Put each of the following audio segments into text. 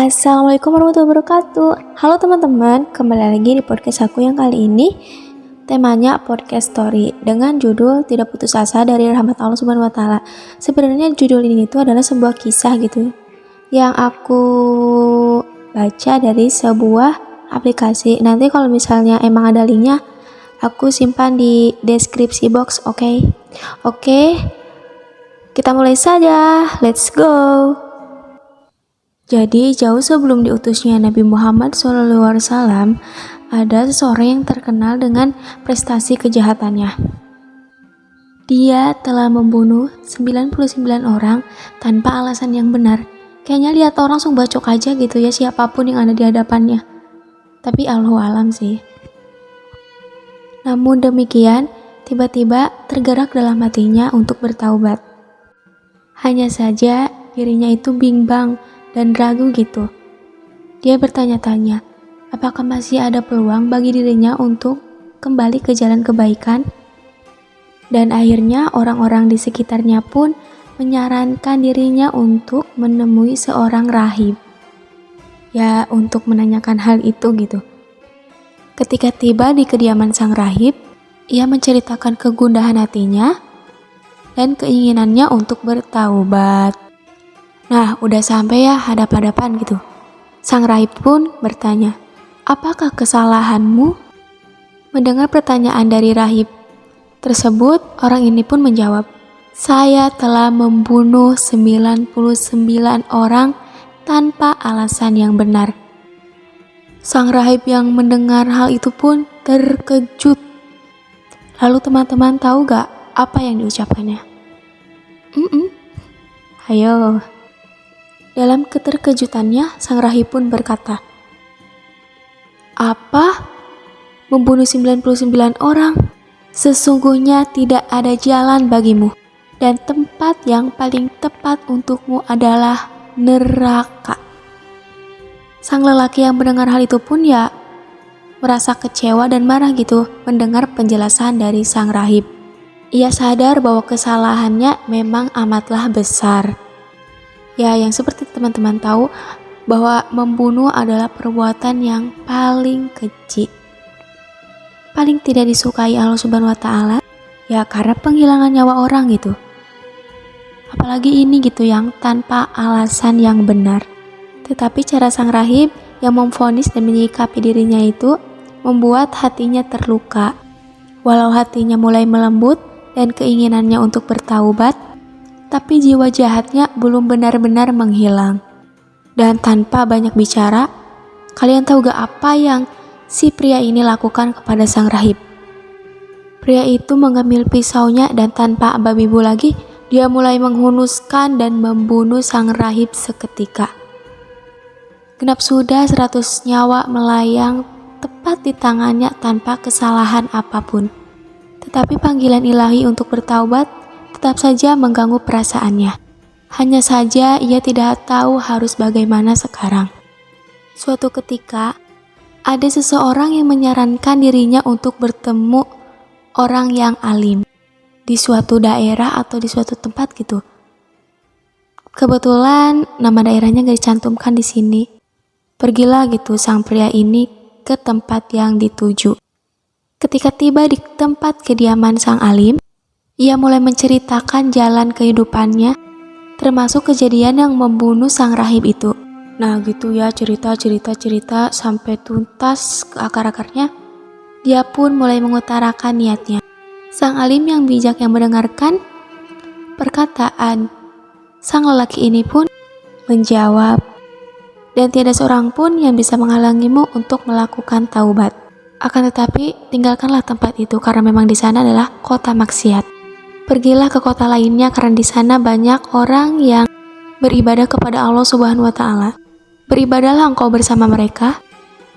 Assalamualaikum warahmatullahi wabarakatuh. Halo teman-teman, kembali lagi di podcast aku yang kali ini temanya podcast story dengan judul Tidak Putus Asa dari Rahmat Allah Subhanahu wa taala. Sebenarnya judul ini tuh adalah sebuah kisah gitu yang aku baca dari sebuah aplikasi. Nanti kalau misalnya emang ada linknya aku simpan di deskripsi box, oke? Oke, kita mulai saja. Let's go. Jadi jauh sebelum diutusnya Nabi Muhammad SAW, ada seseorang yang terkenal dengan prestasi kejahatannya. Dia telah membunuh 99 orang tanpa alasan yang benar. Kayaknya lihat orang langsung bacok aja gitu ya siapapun yang ada di hadapannya. Tapi Allahu alam sih. Namun demikian, tiba-tiba tergerak dalam hatinya untuk bertaubat. Hanya saja dirinya itu bimbang dan ragu gitu. Dia bertanya-tanya, apakah masih ada peluang bagi dirinya untuk kembali ke jalan kebaikan? Dan akhirnya orang-orang di sekitarnya pun menyarankan dirinya untuk menemui seorang rahib. Ya, untuk menanyakan hal itu gitu. Ketika tiba di kediaman sang rahib, ia menceritakan kegundahan hatinya dan keinginannya untuk bertaubat. Nah, udah sampai ya hadap-hadapan gitu. Sang rahib pun bertanya, apakah kesalahanmu? Mendengar pertanyaan dari rahib tersebut, orang ini pun menjawab, saya telah membunuh 99 orang tanpa alasan yang benar. Sang rahib yang mendengar hal itu pun terkejut. Lalu teman-teman tahu gak apa yang diucapkannya? Ayo. Dalam keterkejutannya, sang rahib pun berkata, apa? Membunuh 99 orang? Sesungguhnya tidak ada jalan bagimu, dan tempat yang paling tepat untukmu adalah neraka. Sang lelaki yang mendengar hal itu pun ya merasa kecewa dan marah gitu mendengar penjelasan dari sang rahib. Ia sadar bahwa kesalahannya memang amatlah besar. Ya, yang seperti teman-teman tahu bahwa membunuh adalah perbuatan yang paling keji, paling tidak disukai Allah Subhanahu wa taala, ya karena penghilangan nyawa orang gitu. Apalagi ini gitu yang tanpa alasan yang benar. Tetapi cara sang rahib yang memvonis dan menyikapi dirinya itu membuat hatinya terluka. Walau hatinya mulai melembut dan keinginannya untuk bertaubat, tapi jiwa jahatnya belum benar-benar menghilang. Dan tanpa banyak bicara, kalian tahu gak apa yang si pria ini lakukan kepada sang rahib? Pria itu mengambil pisaunya dan tanpa babibu lagi, dia mulai menghunuskan dan membunuh sang rahib seketika. Genap sudah 100 nyawa melayang tepat di tangannya tanpa kesalahan apapun. Tetapi panggilan ilahi untuk bertaubat tetap saja mengganggu perasaannya. Hanya saja ia tidak tahu harus bagaimana sekarang. Suatu ketika, ada seseorang yang menyarankan dirinya untuk bertemu orang yang alim di suatu daerah atau di suatu tempat gitu. Kebetulan nama daerahnya gak dicantumkan di sini. Pergilah gitu sang pria ini ke tempat yang dituju. Ketika tiba di tempat kediaman sang alim, ia mulai menceritakan jalan kehidupannya, termasuk kejadian yang membunuh sang rahib itu. Nah gitu ya, cerita sampai tuntas ke akar-akarnya. Dia pun mulai mengutarakan niatnya. Sang alim yang bijak yang mendengarkan perkataan sang lelaki ini pun menjawab, dan tiada seorang pun yang bisa menghalangimu untuk melakukan taubat. Akan tetapi tinggalkanlah tempat itu karena memang di sana adalah kota maksiat. Pergilah ke kota lainnya karena di sana banyak orang yang beribadah kepada Allah Subhanahu wa taala. Beribadahlah engkau bersama mereka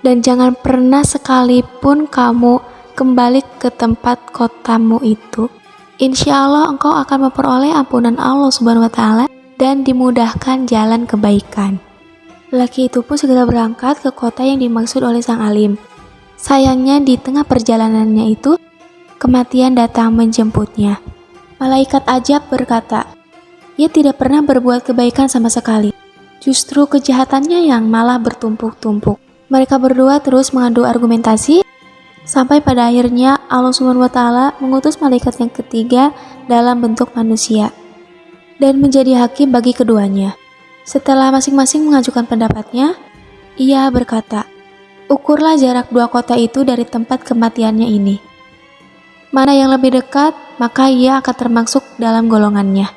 dan jangan pernah sekalipun kamu kembali ke tempat kotamu itu. Insya Allah engkau akan memperoleh ampunan Allah Subhanahu wa taala dan dimudahkan jalan kebaikan. Lelaki itu pun segera berangkat ke kota yang dimaksud oleh sang alim. Sayangnya di tengah perjalanannya itu kematian datang menjemputnya. Malaikat ajab berkata, ia tidak pernah berbuat kebaikan sama sekali. justru kejahatannya yang malah bertumpuk-tumpuk. Mereka berdua terus mengadu argumentasi, sampai pada akhirnya Allah Subhanahu wa Ta'ala mengutus malaikat yang ketiga dalam bentuk manusia dan menjadi hakim bagi keduanya. Setelah masing-masing mengajukan pendapatnya, ia berkata, "Ukurlah jarak dua kota itu dari tempat kematiannya ini. Mana yang lebih dekat, maka ia akan termasuk dalam golongannya."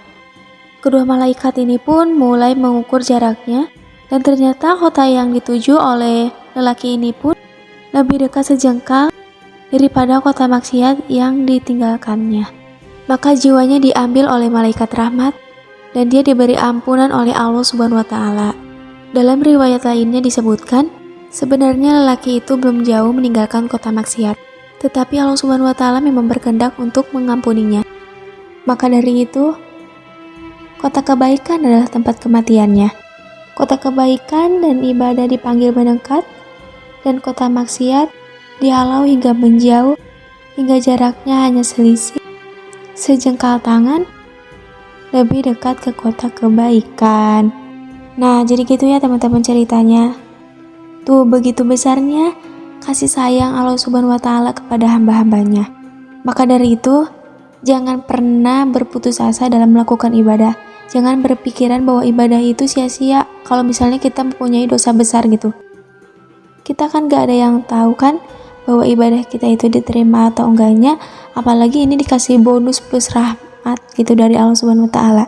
Kedua malaikat ini pun mulai mengukur jaraknya, dan ternyata kota yang dituju oleh lelaki ini pun lebih dekat sejengkal daripada kota maksiat yang ditinggalkannya. Maka jiwanya diambil oleh malaikat rahmat dan dia diberi ampunan oleh Allah Subhanahu wa Ta'ala. Dalam riwayat lainnya disebutkan, sebenarnya lelaki itu belum jauh meninggalkan kota maksiat, tetapi Allah Subhanahu wa Ta'ala memang berkehendak untuk mengampuninya. Maka dari itu, kota kebaikan adalah tempat kematiannya. Kota kebaikan dan ibadah dipanggil mendekat, dan kota maksiat dihalau hingga menjauh, hingga jaraknya hanya selisih sejengkal tangan, lebih dekat ke kota kebaikan. Nah, jadi gitu ya teman-teman ceritanya. Tuh, begitu besarnya kasih sayang Allah Subhanahu wa Ta'ala kepada hamba-hambanya. Maka dari itu, jangan pernah berputus asa dalam melakukan ibadah. Jangan berpikiran bahwa ibadah itu sia-sia kalau misalnya kita mempunyai dosa besar gitu. Kita kan gak ada yang tahu kan bahwa ibadah kita itu diterima atau enggaknya, apalagi ini dikasih bonus plus rahmat gitu dari Allah Subhanahu wa Ta'ala.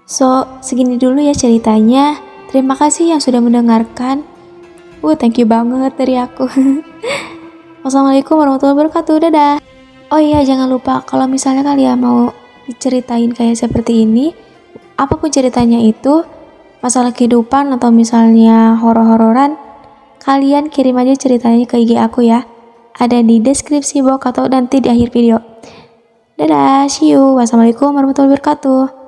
So, segini dulu ya ceritanya. Terima kasih yang sudah mendengarkan. Thank you banget dari aku. Wassalamualaikum warahmatullahi wabarakatuh. Dadah. Oh iya, jangan lupa kalau misalnya kalian mau diceritain kayak seperti ini, apapun ceritanya itu, masalah kehidupan atau misalnya horor-hororan, kalian kirim aja ceritanya ke IG aku ya. Ada di deskripsi box atau nanti di akhir video. Dadah, see you. Wassalamualaikum warahmatullahi wabarakatuh.